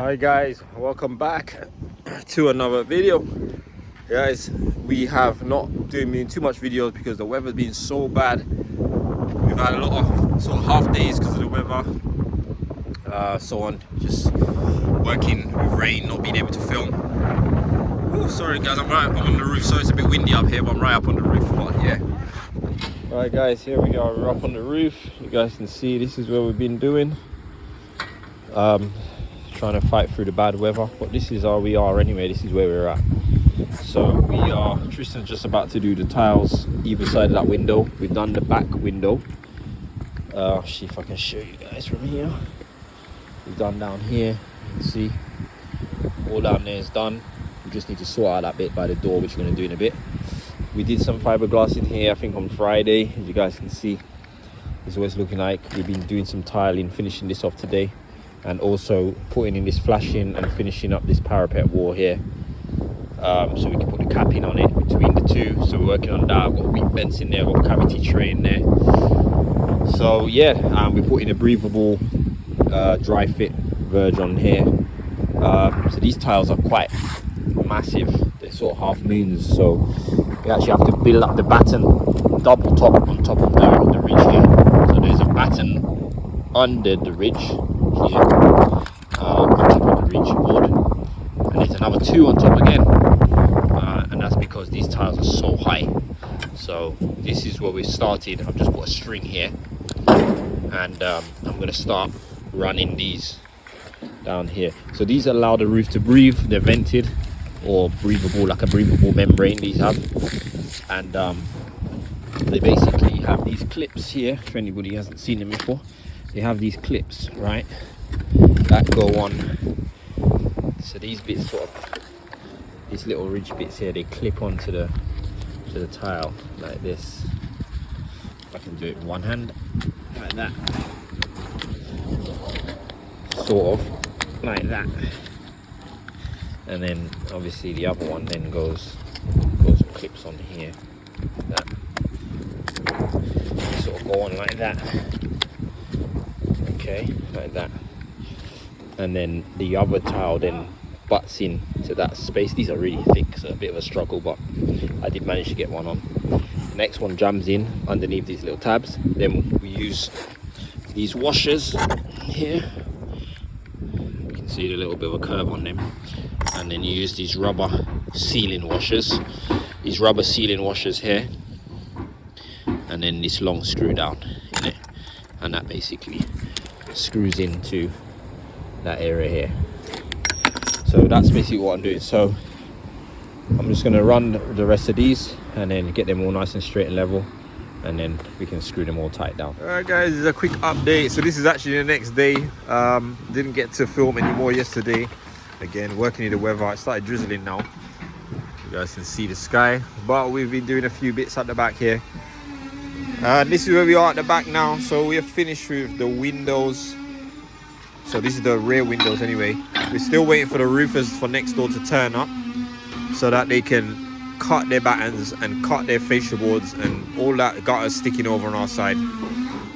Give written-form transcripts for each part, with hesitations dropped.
Hi guys, welcome back to another video. Guys, we have not doing too much videos because the weather's been so bad. We've had a lot of sort of half days because of the weather, so on, just working with rain, not being able to film. Oh, sorry guys, I'm on the roof, so it's a bit windy up here, but I'm right up on the roof. But yeah, right guys, here we are. We're up on the roof. You guys can see this is where we've been doing. Trying to fight through the bad weather, but this is how we are anyway. This is where we're at. So we are, Tristan's just about to do the tiles either side of that window. We've done the back window. See if I can show you guys from here. We've done down here, you can see all down there is done. We just need to sort out that bit by the door, which we're going to do in a bit. We did some fiberglass in here I think on Friday, as you guys can see. This is what it's looking like. We've been doing some tiling, finishing this off today, and also putting in this flashing and finishing up this parapet wall here, so we can put the capping on it between the two. So we're working on that. I've got wheat vents in there, I've got cavity tray in there. So yeah, we're putting a breathable dry fit verge on here. So these tiles are quite massive, they're sort of half moons, so we actually have to build up the batten double top on top of the ridge here. So there's a batten under the ridge here, on top of the ridge board, and there's another two on top again, and that's because these tiles are so high. So this is where we started. I've just put a string here, and I'm going to start running these down here. So these allow the roof to breathe. They're vented or breathable, like a breathable membrane these have, and they basically have these clips here. If anybody hasn't seen them before, they have these clips, right, that go on. So these bits, sort of these little ridge bits here, they clip onto the tile like this. If I can do it with one hand, like that, sort of like that, and then obviously the other one then goes and clips on here, that sort of go on like that. Okay, like that, and then the other tile then butts in to that space. These are really thick, so a bit of a struggle, but I did manage to get one on. The next one jams in underneath these little tabs. Then we use these washers here. You can see a little bit of a curve on them, and then you use these rubber sealing washers. These rubber sealing washers here, and then this long screw down in it, and that basically screws into that area here. So that's basically what I'm doing. So I'm just going to run the rest of these and then get them all nice and straight and level, and then we can screw them all tight down. Alright guys, this is a quick update. So this is actually the next day. Didn't get to film anymore yesterday. Again, working in the weather. It started drizzling now. You guys can see the sky, but we've been doing a few bits at the back here. This is where we are at the back now. So we have finished with the windows. So this is the rear windows anyway. We're still waiting for the roofers for next door to turn up so that they can cut their battens and cut their fascia boards and all that gutters sticking over on our side.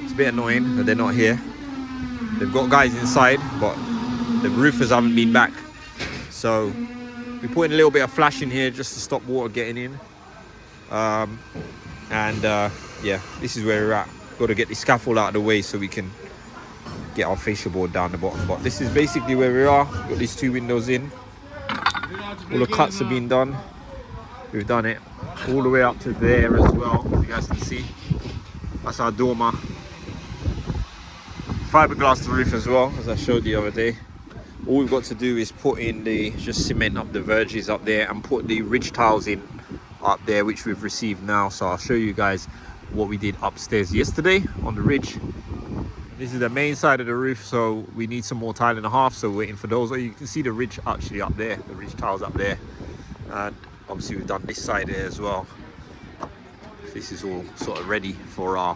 It's a bit annoying that they're not here. They've got guys inside, but the roofers haven't been back. So we put in a little bit of flash in here just to stop water getting in. Yeah, this is where we're at. Got to get the scaffold out of the way so we can get our fascia board down the bottom. But this is basically where we are. Got these two windows in. All the cuts have been done. We've done it all the way up to there as well. You guys can see. That's our dormer. Fiberglass the roof as well, as I showed the other day. All we've got to do is put in just cement up the verges up there and put the ridge tiles in up there, which we've received now. So I'll show you guys what we did upstairs yesterday on the ridge. This is the main side of the roof, so we need some more tile and a half, so we're waiting for those. You can see the ridge actually up there, the ridge tiles up there, and obviously we've done this side here as well. This is all sort of ready for our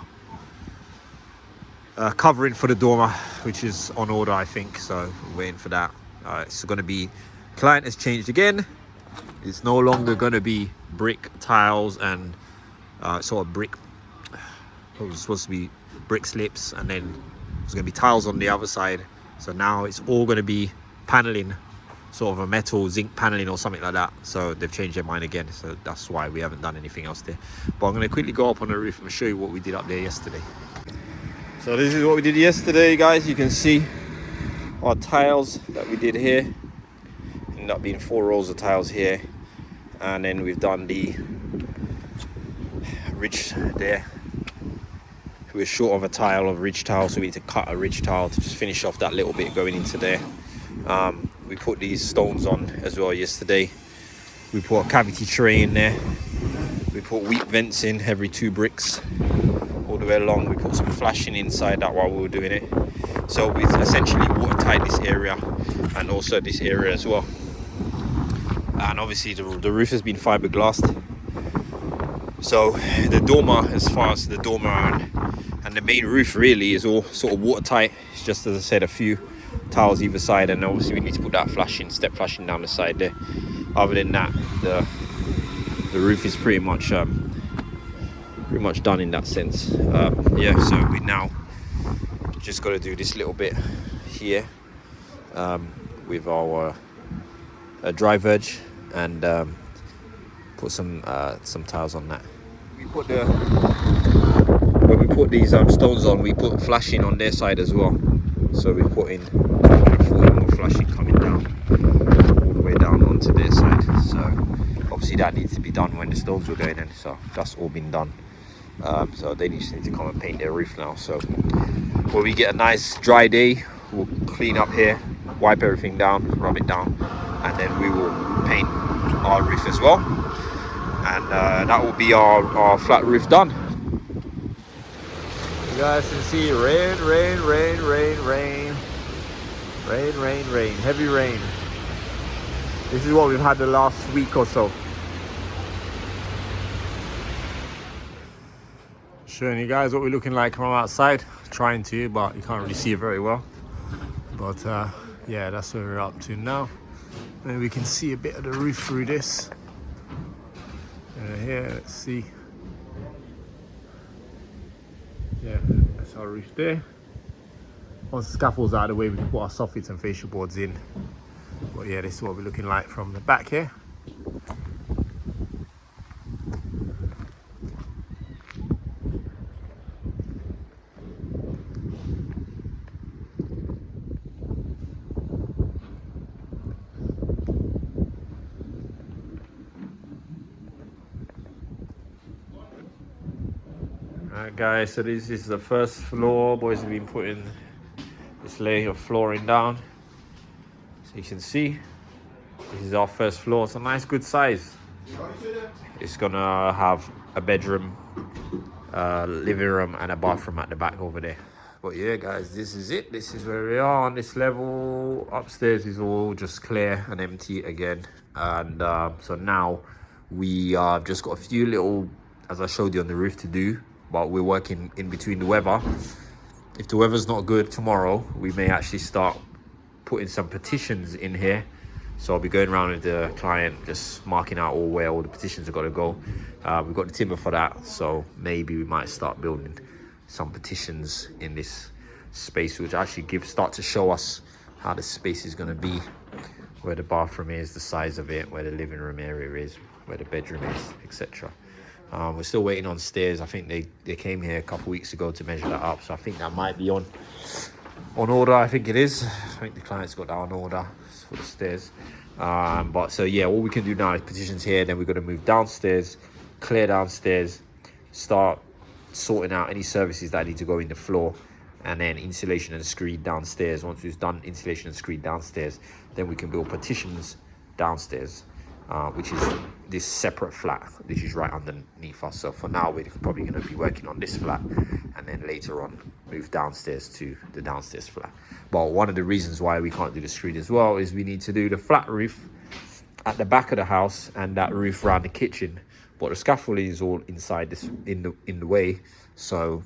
covering for the dormer, which is on order I think, so we're waiting for that. It's going to be, client has changed again. It's no longer going to be brick tiles and sort of brick, it was supposed to be brick slips, and then there's going to be tiles on the other side. So now it's all going to be paneling, sort of a metal zinc paneling or something like that. So they've changed their mind again. So that's why we haven't done anything else there. But I'm going to quickly go up on the roof and show you what we did up there yesterday. So this is what we did yesterday, guys. You can see our tiles that we did here. Ended up being 4 rows of tiles here. And then we've done the ridge there. We're short of a tile of ridge tile, so we need to cut a ridge tile to just finish off that little bit going into there. We put these stones on as well yesterday. We put a cavity tray in there. We put weep vents in every 2 bricks all the way along. We put some flashing inside that while we were doing it. So we essentially watertight this area and also this area as well. And obviously the roof has been fiberglassed. So the dormer, as far as the dormer and the main roof really is all sort of watertight. It's just, as I said, a few tiles either side, and obviously we need to put that flashing, step flashing down the side there. Other than that, the roof is pretty much done in that sense. Yeah, so we now just got to do this little bit here with our dry verge and put some tiles on that. When we put these stones on, we put flashing on their side as well. So we put in 240 more flashing coming down all the way down onto their side. So obviously that needs to be done when the stones were going in. So that's all been done. So they just need to come and paint their roof now. So when we get a nice dry day, we'll clean up here, wipe everything down, rub it down, and then we will paint our roof as well. And that will be our flat roof done. You guys can see rain, heavy rain. This is what we've had the last week or so. Showing you guys what we're looking like from outside. Trying to, but you can't really see it very well. But yeah, that's where we're up to now. And we can see a bit of the roof through this. Here, let's see. Yeah, that's our roof there. Once the scaffold's out of the way, we can put our soffits and fascia boards in. But yeah, this is what we're looking like from the back here. Alright guys, so this is the first floor. Boys have been putting this layer of flooring down. So you can see, this is our first floor. It's a nice good size. It's gonna have a bedroom, living room and a bathroom at the back over there. But yeah guys, this is it. This is where we are on this level. Upstairs is all just clear and empty again. And so now we just got a few little, as I showed you on the roof, to do. But we're working in between the weather. If the weather's not good tomorrow, we may actually start putting some petitions in here. So I'll be going around with the client, just marking out where all the petitions have got to go. We've got the timber for that, so maybe we might start building some petitions in this space, which actually start to show us how the space is going to be, where the bathroom is, the size of it, where the living room area is, where the bedroom is, etc. We're still waiting on stairs. I think they came here a couple weeks ago to measure that up, so I think that might be on order. I think it is. I think the client's got that on order for the stairs. But so yeah, all we can do now is petitions here. Then we're going to move downstairs, clear downstairs, start sorting out any services that need to go in the floor, and then insulation and screed downstairs. Once we've done insulation and screed downstairs, then we can build partitions downstairs, which is this separate flat, which is right underneath us. So for now, we're probably going to be working on this flat, and then later on move downstairs to the downstairs flat. But one of the reasons why we can't do the screed as well is we need to do the flat roof at the back of the house and that roof around the kitchen. But the scaffolding is all inside this, in the way. So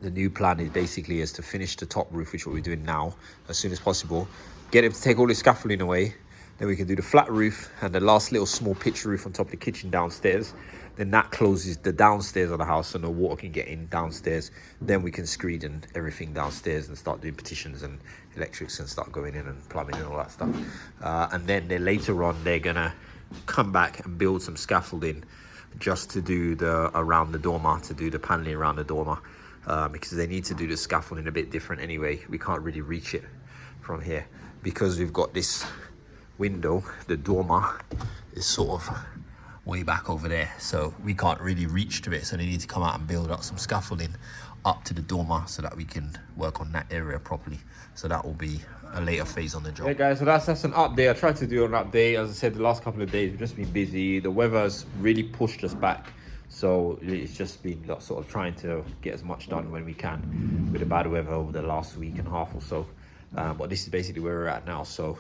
the new plan is basically to finish the top roof, which is what we're doing now, as soon as possible. Get him to take all the scaffolding away, Then we can do the flat roof and the last little small pitch roof on top of the kitchen downstairs. Then that closes the downstairs of the house so no water can get in downstairs. Then we can screed and everything downstairs and start doing petitions and electrics and start going in and plumbing and all that stuff. And then later on, they're gonna come back and build some scaffolding just to do the around the dormer, to do the paneling around the dormer, because they need to do the scaffolding a bit different anyway. We can't really reach it from here because we've got this window. The dormer is sort of way back over there, so we can't really reach to it, so they need to come out and build up some scaffolding up to the dormer so that we can work on that area properly. So that will be a later phase on the job. Hey guys, so that's an update. I tried to do an update. As I said, the last couple of days we've just been busy. The weather's really pushed us back, so it's just been sort of trying to get as much done when we can with the bad weather over the last week and a half or so. But this is basically where we're at now. So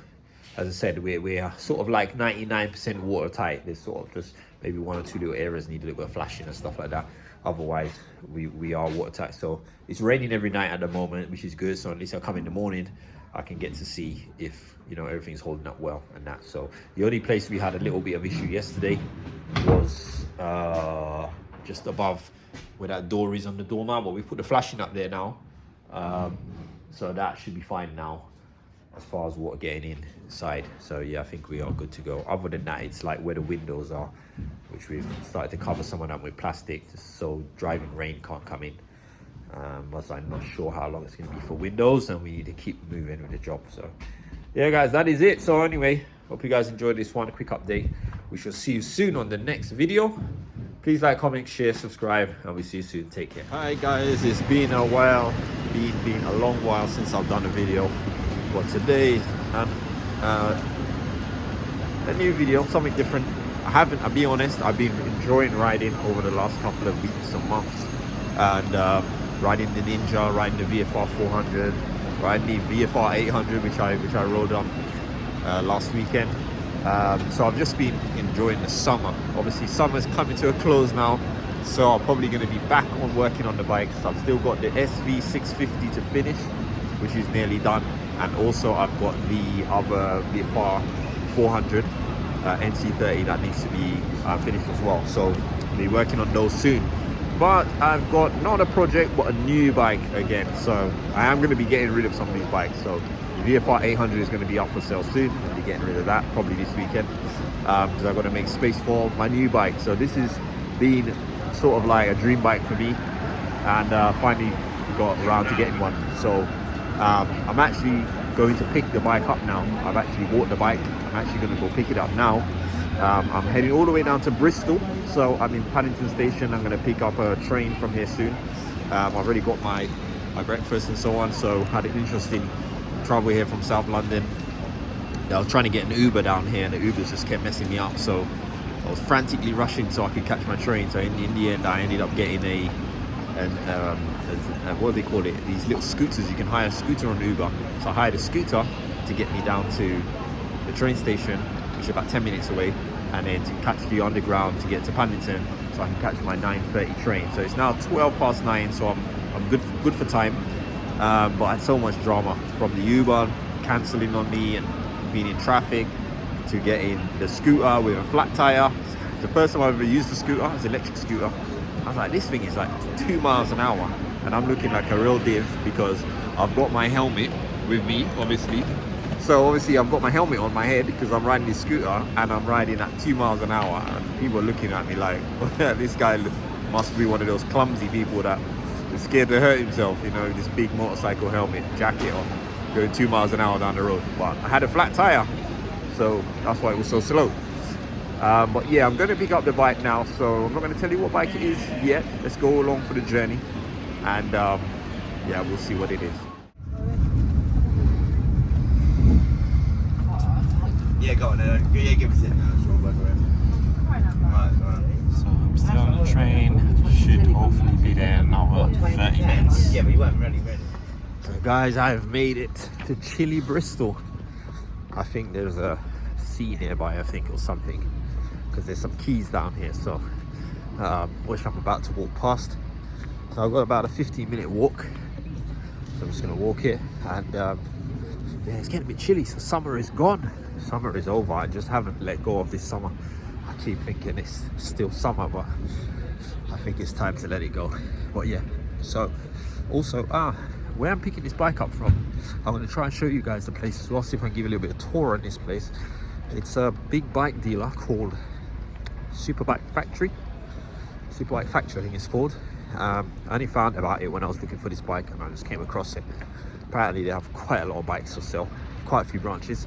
as I said, we're sort of like 99% watertight. There's sort of just maybe one or two little areas need a little bit of flashing and stuff like that. Otherwise, we are watertight. So it's raining every night at the moment, which is good. So at least I'll come in the morning, I can get to see if, you know, everything's holding up well and that. So the only place we had a little bit of issue yesterday was just above where that door is on the dormer. But we put the flashing up there now. So that should be fine now as far as water getting inside. So yeah, I think we are good to go. Other than that, it's like where the windows are, which we've started to cover some of them with plastic just so driving rain can't come in. But I'm not sure how long it's going to be for windows, and we need to keep moving with the job. So yeah guys, that is it. So anyway, hope you guys enjoyed this one quick update. We shall see you soon on the next video. Please like, comment, share, subscribe, and we'll see you soon. Take care. Hi guys, it's been a while, been a long while since I've done a video. But today, a new video, something different. I'll be honest, I've been enjoying riding over the last couple of weeks and months. And riding the Ninja, riding the VFR 400, riding the VFR 800, which I rode on last weekend. So I've just been enjoying the summer. Obviously, summer's coming to a close now. So I'm probably going to be back on working on the bikes. I've still got the SV 650 to finish, which is nearly done. And also I've got the other VFR 400 NC30 that needs to be finished as well. So I'll be working on those soon. But I've got not a project, but a new bike again. So I am going to be getting rid of some of these bikes. So the VFR 800 is going to be up for sale soon. I'll be getting rid of that probably this weekend because I've got to make space for my new bike. So this has been sort of like a dream bike for me, and finally got around to getting one. So I'm actually going to pick the bike up now. I've actually bought the bike. I'm actually going to go pick it up now. I'm heading all the way down to Bristol. So I'm in Paddington Station. I'm going to pick up a train from here soon. I've already got my breakfast and so on. So had an interesting travel here from South London. I was trying to get an Uber down here, and the Ubers just kept messing me up. So I was frantically rushing so I could catch my train. So in the end, I ended up getting what do they call it? These little scooters. You can hire a scooter on Uber. So I hired a scooter to get me down to the train station, which is about 10 minutes away, and then to catch the underground to get to Paddington, so I can catch my 9:30 train. So it's now 9:12, so I'm good for time. But I had so much drama from the Uber cancelling on me and being in traffic to getting the scooter with a flat tire. It's the first time I've ever used the scooter. It's an electric scooter. I was like, this thing is like 2 miles an hour, and I'm looking like a real div because I've got my helmet with me, obviously. So obviously I've got my helmet on my head because I'm riding this scooter and I'm riding at 2 miles an hour, and people are looking at me like, this guy must be one of those clumsy people that is scared to hurt himself, you know, this big motorcycle helmet, jacket on, going 2 miles an hour down the road. But I had a flat tire, so that's why it was so slow. But yeah, I'm going to pick up the bike now, so I'm not going to tell you what bike it is yet. Let's go along for the journey, and yeah, we'll see what it is. Yeah, go on. Yeah, give us it. So I'm still on the train. Should hopefully be there in another 30 minutes. Yeah, but you weren't ready. So guys, I've made it to chilly Bristol. I think there's a sea nearby, I think, or something, because there's some quays down here. So which I'm about to walk past. So I've got about a 15-minute walk. So I'm just gonna walk it, and yeah, it's getting a bit chilly. So summer is gone. Summer is over. I just haven't let go of this summer. I keep thinking it's still summer, but I think it's time to let it go. But yeah, so also where I'm picking this bike up from, I'm going to try and show you guys the place as well, see if I can give you a little bit of tour on this place. It's a big bike dealer called Superbike Factory. Superbike Factory, I think it's called. I only found about it when I was looking for this bike, and I just came across it. Apparently they have quite a lot of bikes for sale, quite a few branches,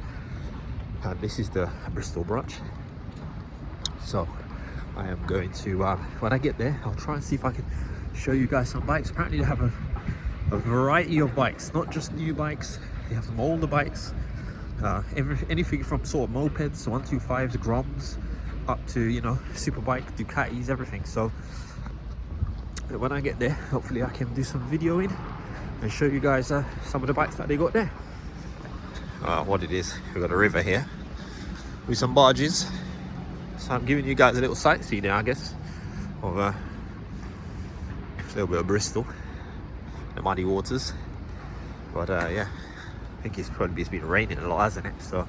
and this is the Bristol branch. So I am going to, when I get there, I'll try and see if I can show you guys some bikes. Apparently they have a variety of bikes, not just new bikes. They have some older bikes, anything from sort of mopeds, 125s, Groms, up to, you know, Superbike, Ducatis, everything. So when I get there, hopefully I can do some videoing and show you guys some of the bikes that they got there. What it is, we've got a river here with some barges. So I'm giving you guys a little sightseeing there, I guess, of a little bit of Bristol, the muddy waters. But yeah, I think it's been raining a lot, hasn't it? So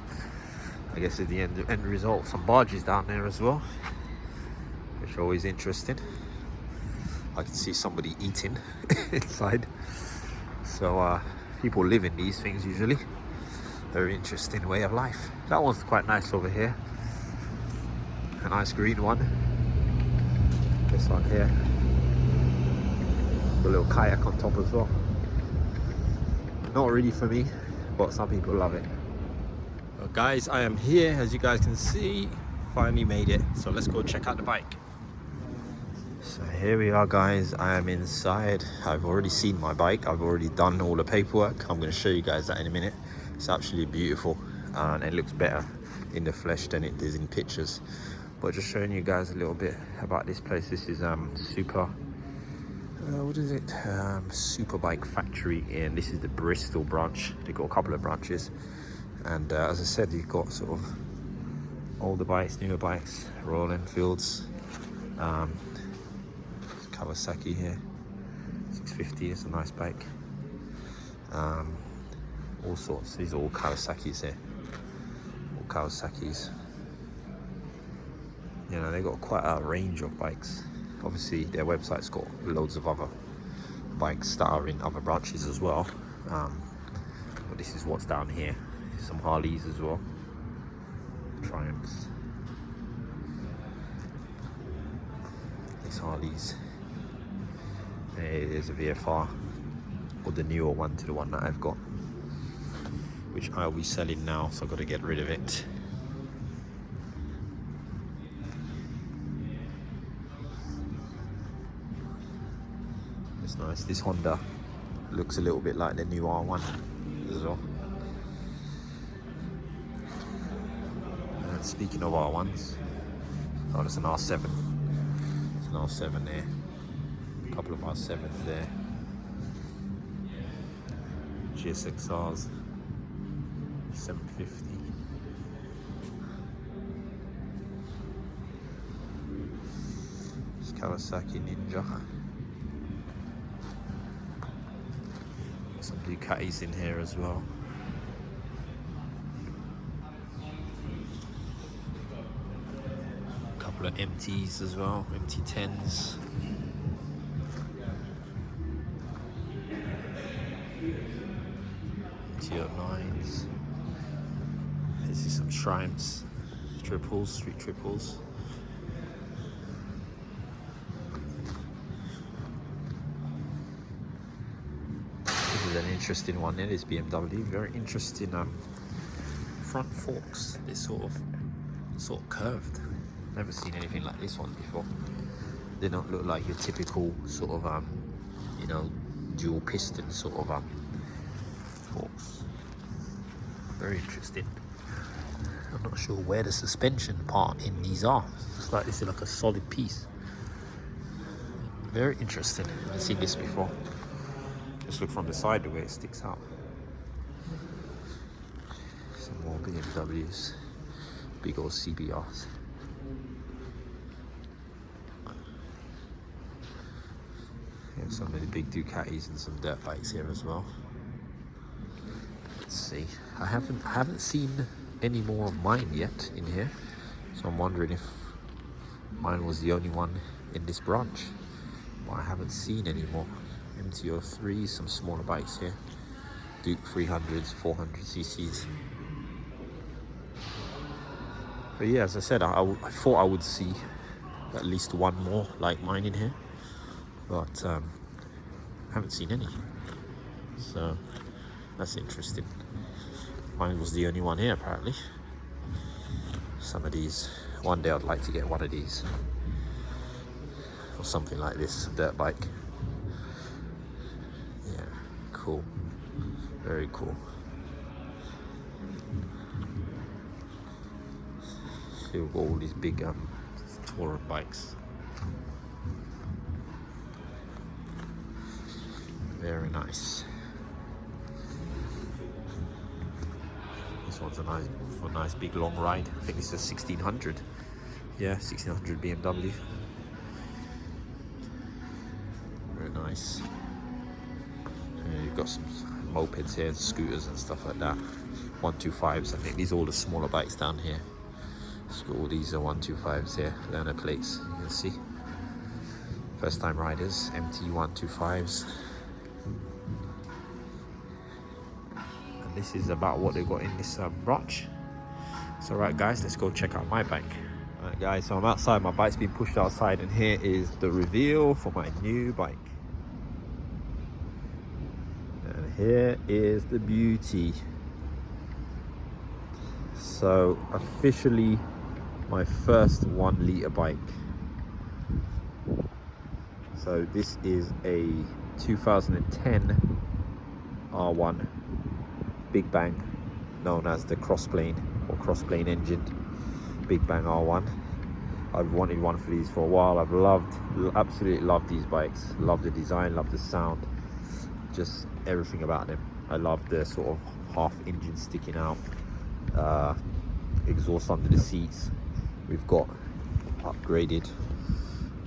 I guess it's the end result. Some barges down there as well, which are always interesting. I can see somebody eating inside. So people live in these things usually. Very interesting way of life. That one's quite nice over here. A nice green one. This one here. A little kayak on top as well. Not really for me, but some people love it. Well, guys, I am here, as you guys can see. Finally made it. So let's go check out the bike. So here we are, guys. I am inside. I've already seen my bike. I've already done all the paperwork. I'm going to show you guys that in a minute. It's absolutely beautiful, and it looks better in the flesh than it does in pictures. But just showing you guys a little bit about this place. This is what is it? Superbike Factory, and this is the Bristol branch. They've got a couple of branches, and as I said, you've got sort of older bikes, newer bikes, Royal Enfields. Kawasaki here, 650, it's a nice bike. All sorts, these are all Kawasaki's here, all Kawasaki's. You know, they've got quite a range of bikes. Obviously their website's got loads of other bikes that are in other branches as well. But this is what's down here. Some Harleys as well, Triumphs. These Harleys. There's a VFR, or the newer one to the one that I've got, which I'll be selling now, so I've got to get rid of it. It's nice. This Honda looks a little bit like the new R1 as well. And speaking of R1s, oh, that's an R7. It's an R7 there. A couple of R7s there. GSXRs, 750. It's Kawasaki Ninja. Some Ducatis in here as well. A couple of MTs as well, MT10s. MT09s. This is some Triumphs, triples, street triples. This is an interesting one. It is BMW. Very interesting front forks. They're sort of curved. Never seen anything like this one before. They don't look like your typical sort of you know, dual piston sort of forks. Very interesting. I'm not sure where the suspension part in these are. It's like this is like a solid piece. Very interesting. I've never seen this before. Just look from the side the way it sticks out. Some more BMWs. Big old CBRs. Here's some of the big Ducatis and some dirt bikes here as well. Let's see. I haven't seen any more of mine yet in here, so I'm wondering if mine was the only one in this branch, but I haven't seen any more. MT-03, some smaller bikes here, Duke 300s, 400 cc's. But yeah, as I said, I thought I would see at least one more like mine in here, but I haven't seen any, so that's interesting. Mine was the only one here apparently. Some of these, one day I'd like to get one of these, or something like this, a dirt bike. Yeah, cool, very cool. Here we've got all these big touring bikes. Very nice. This one's a nice big long ride. I think this is a 1600. Yeah, 1600 BMW. Very nice. Yeah, you've got some mopeds here, scooters and stuff like that. 125s. I think these are all the smaller bikes down here. So all these are 125s here, learner plates, you can see. First time riders, MT 125s. And this is about what they got in this branch. So right guys, let's go check out my bike. Alright guys, so I'm outside, my bike's been pushed outside, and here is the reveal for my new bike. And here is the beauty. So officially my first 1 litre bike. So this is a 2010 R1 Big Bang, known as the crossplane or crossplane engine Big Bang R1. I've wanted one for these for a while. I've absolutely loved these bikes. Love the design, love the sound, just everything about them. I love the sort of half engine sticking out, exhaust under the seats. We've got upgraded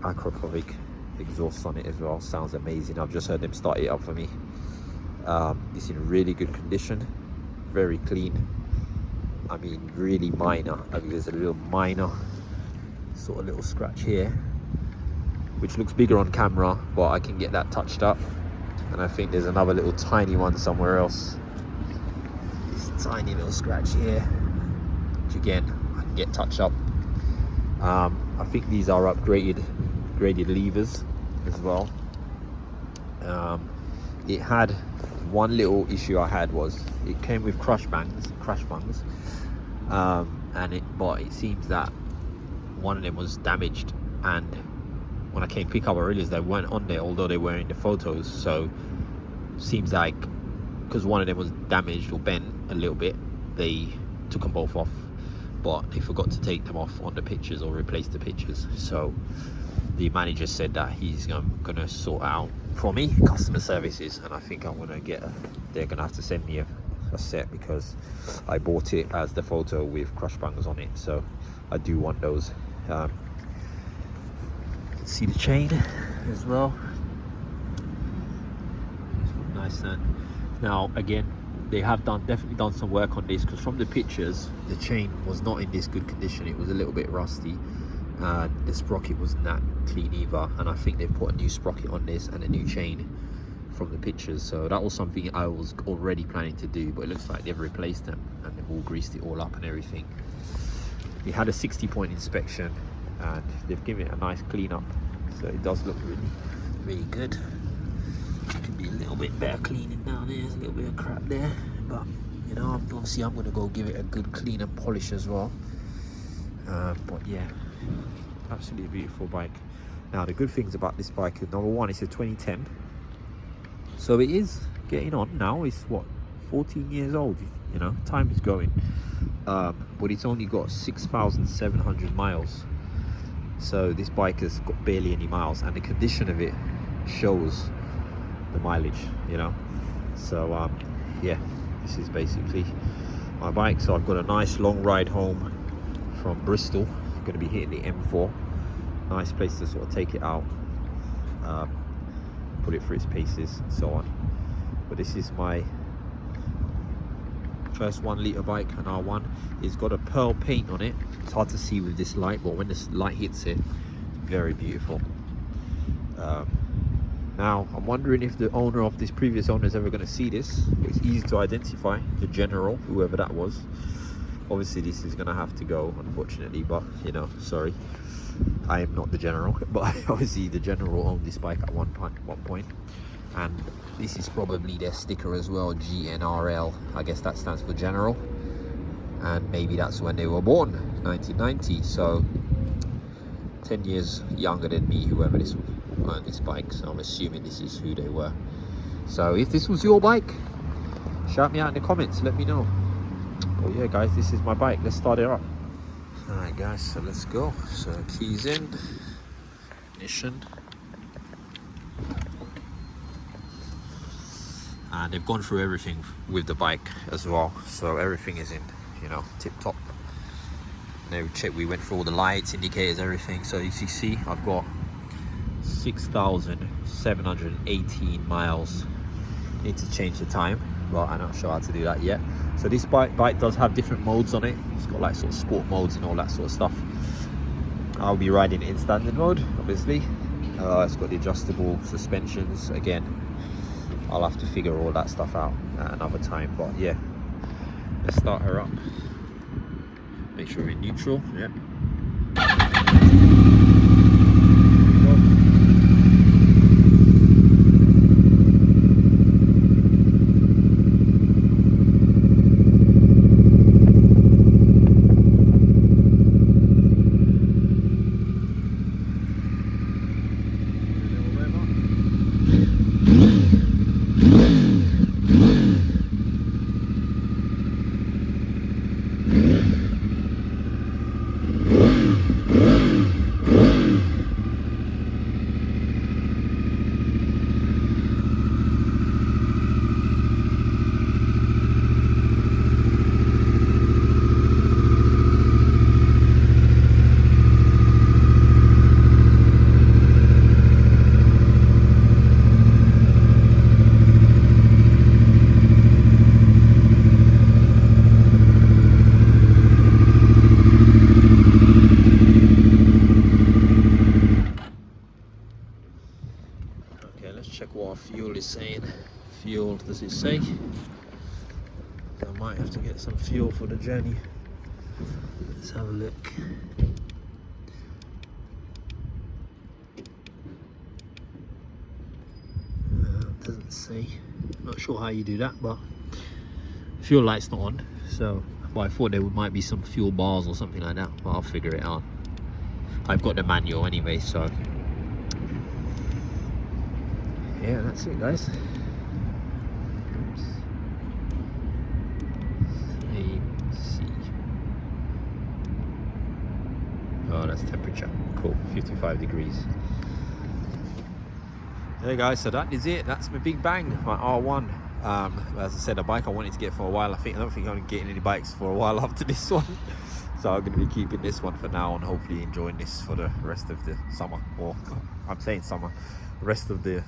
acropovic exhaust on it as well. Sounds amazing. I've just heard them start it up for me. It's in really good condition, very clean. I mean, really minor. I mean, there's a little minor sort of little scratch here, which looks bigger on camera, but I can get that touched up. And I think there's another little tiny one somewhere else. This tiny little scratch here, which again I can get touched up. I think these are graded levers as well. It had one little issue I had was it came with crash bungs, but it seems that one of them was damaged, and when I came pick up I realized they weren't on there, although they were in the photos. So seems like because one of them was damaged or bent a little bit, they took them both off, but they forgot to take them off on the pictures or replace the pictures. So the manager said that he's gonna sort out for me customer services, and I think I'm gonna they're gonna have to send me a set, because I bought it as the photo with crush bangers on it. So I do want those. You can see the chain as well. Nice. Now again, they have definitely done some work on this, because from the pictures the chain was not in this good condition. It was a little bit rusty, and the sprocket wasn't that clean either, and I think they've put a new sprocket on this and a new chain from the pictures. So that was something I was already planning to do, but it looks like they've replaced them and they've all greased it all up and everything. We had a 60-point inspection and they've given it a nice clean up, so it does look really good. It could be a little bit better cleaning down there. There's a little bit of crap there, but you know, obviously I'm going to go give it a good clean and polish as well. But yeah, absolutely beautiful bike. Now the good things about this bike is, number one, it's a 2010, so it is getting on now. It's what, 14 years old, you know, time is going. But it's only got 6,700 miles, so this bike has got barely any miles, and the condition of it shows the mileage, you know. So yeah, this is basically my bike. So I've got a nice long ride home from Bristol. I'm going to be hitting the M4. Nice place to sort of take it out, put it through its paces and so on. But this is my first 1 litre bike, an R1. It's got a pearl paint on it. It's hard to see with this light, but when this light hits it, it's very beautiful. Now I'm wondering if the owner of this previous owner is ever going to see this. It's easy to identify the general, whoever that was. Obviously this is going to have to go, unfortunately, but you know, sorry, I am not the general. But obviously the general owned this bike at one point, and this is probably their sticker as well, GNRL. I guess that stands for general, and maybe that's when they were born, 1990. So 10 years younger than me, whoever this owned this bike, so I'm assuming this is who they were. So if this was your bike, shout me out in the comments, let me know. Oh yeah guys, this is my bike, let's start it up. All right guys, so let's go. So keys in, ignition, and they've gone through everything with the bike as well, so everything is in, you know, tip top. We went through all the lights, indicators, everything. So as you see, I've got 6,718 miles. Need to change the time, but I'm not sure how to do that yet. So this bike does have different modes on it. It's got like sort of sport modes and all that sort of stuff. I'll be riding it in standard mode, obviously. It's got the adjustable suspensions. Again, I'll have to figure all that stuff out at another time, but yeah, let's start her up. Make sure we're in neutral. Yep. Check what our fuel is saying. Fuel, does it say? I might have to get some fuel for the journey. Let's have a look. Doesn't say. Not sure how you do that, but fuel light's not on. So, well, I thought there might be some fuel bars or something like that, but I'll figure it out. I've got the manual anyway, so. Yeah, that's it guys. Oops. AC. Oh, that's temperature. Cool, 55 degrees. Hey guys, so that is it. That's my big bang, my R1. As I said, a bike I wanted to get for a while. I don't think I'm getting any bikes for a while after this one. So I'm going to be keeping this one for now and hopefully enjoying this for the rest of the summer. Or I'm saying summer, the rest of the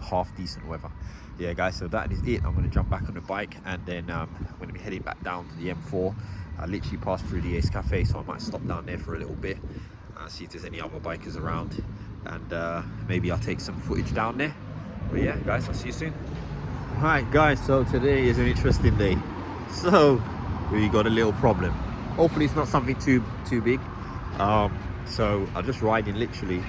half decent weather. Yeah guys, so that is it. I'm going to jump back on the bike, and then I'm going to be heading back down to the M4. I literally passed through the Ace Cafe, so I might stop down there for a little bit, see if there's any other bikers around, and maybe I'll take some footage down there. But yeah guys, I'll see you soon. Alright guys, so today is an interesting day. So we got a little problem. Hopefully it's not something too big. So I'm just riding, literally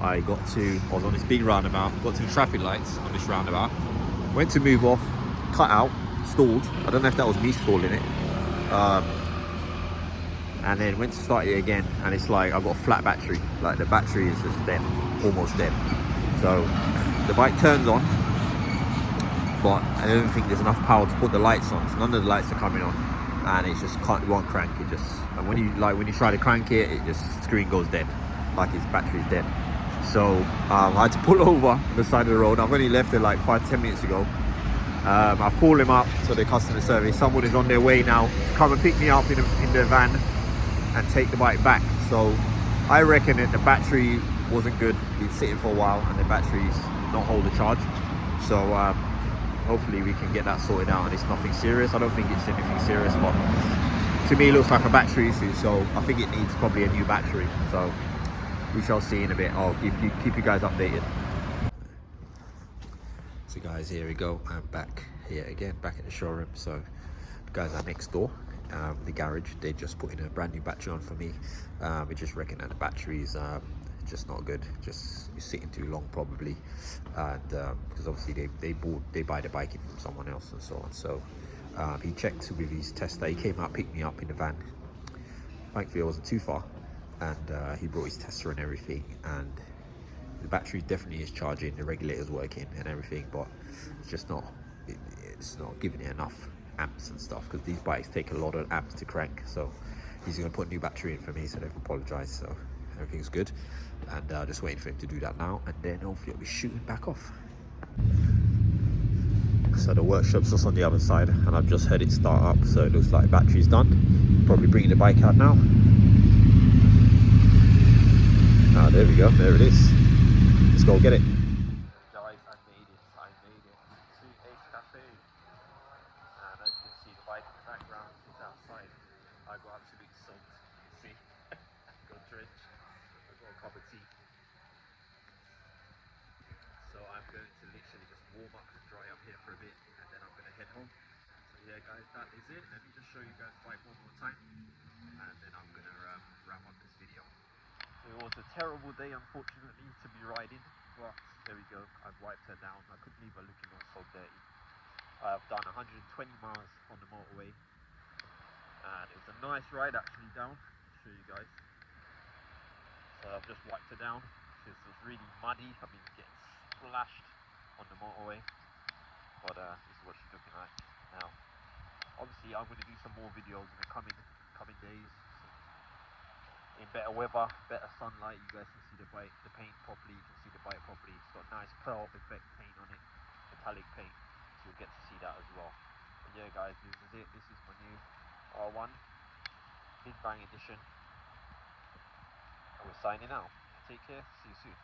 I was on this big roundabout, got to the traffic lights on this roundabout, went to move off, cut out, stalled. I don't know if that was me stalling it, and then went to start it again, and it's like I've got a flat battery, like the battery is just dead, almost dead. So the bike turns on, but I don't think there's enough power to put the lights on, so none of the lights are coming on, and it just won't crank. It just, and when you try to crank it, it just, screen goes dead, like its battery's dead. So I had to pull over on the side of the road. I've only left it like 5-10 minutes ago. I've called him up, so the customer service, someone is on their way now to come and pick me up in the van and take the bike back. So I reckon that the battery wasn't good, been sitting for a while, and the battery's not holding charge. So hopefully we can get that sorted out and it's nothing serious. I don't think it's anything serious, but to me it looks like a battery issue, so I think it needs probably a new battery. So we shall see in a bit. I'll keep you guys updated. So guys, here we go. I'm back here again, back at the showroom. So the guys are next door, the garage. They just put in a brand new battery on for me. We just reckon that the battery's just not good. Just it's sitting too long probably, and because obviously they buy the bike in from someone else and so on. So he checked with his tester. He came out, picked me up in the van. Thankfully, I wasn't too far, and he brought his tester and everything. And the battery definitely is charging, the regulator's working and everything, but it's just not it's not giving it enough amps and stuff, because these bikes take a lot of amps to crank. So he's going to put a new battery in for me, so they've apologized. So everything's good, and just waiting for him to do that now, and then hopefully I'll be shooting back off. So the workshop's just on the other side, and I've just heard it start up, so it looks like battery's done. Probably bringing the bike out now. Ah, there we go, there it is. Let's go get it. Guys, I made it to Ace Cafe. And as you can see, the bike in the background is outside. I got absolutely soaked, you see. Got drenched. I got a cup of tea. So I'm going to literally just warm up and dry up here for a bit, and then I'm going to head home. So yeah guys, that is it. Let me just show you guys the bike one more time, and then I'm going to wrap up this video. It was a terrible day, unfortunately, to be riding, but there we go. I've wiped her down. I couldn't leave her looking all so dirty. I've done 120 miles on the motorway, and it was a nice ride actually down. I'll show you guys. So I've just wiped her down. It was really muddy. I've been getting splashed on the motorway, but this is what she's looking like now. Obviously, I'm going to do some more videos in the coming days. In better weather, better sunlight, you guys can see the bike, the paint properly, you can see the bike properly. It's got nice pearl effect paint on it, metallic paint, so you'll get to see that as well. But yeah guys, this is it. This is my new R1 Big Bang Edition. We're signing out. Take care, see you soon.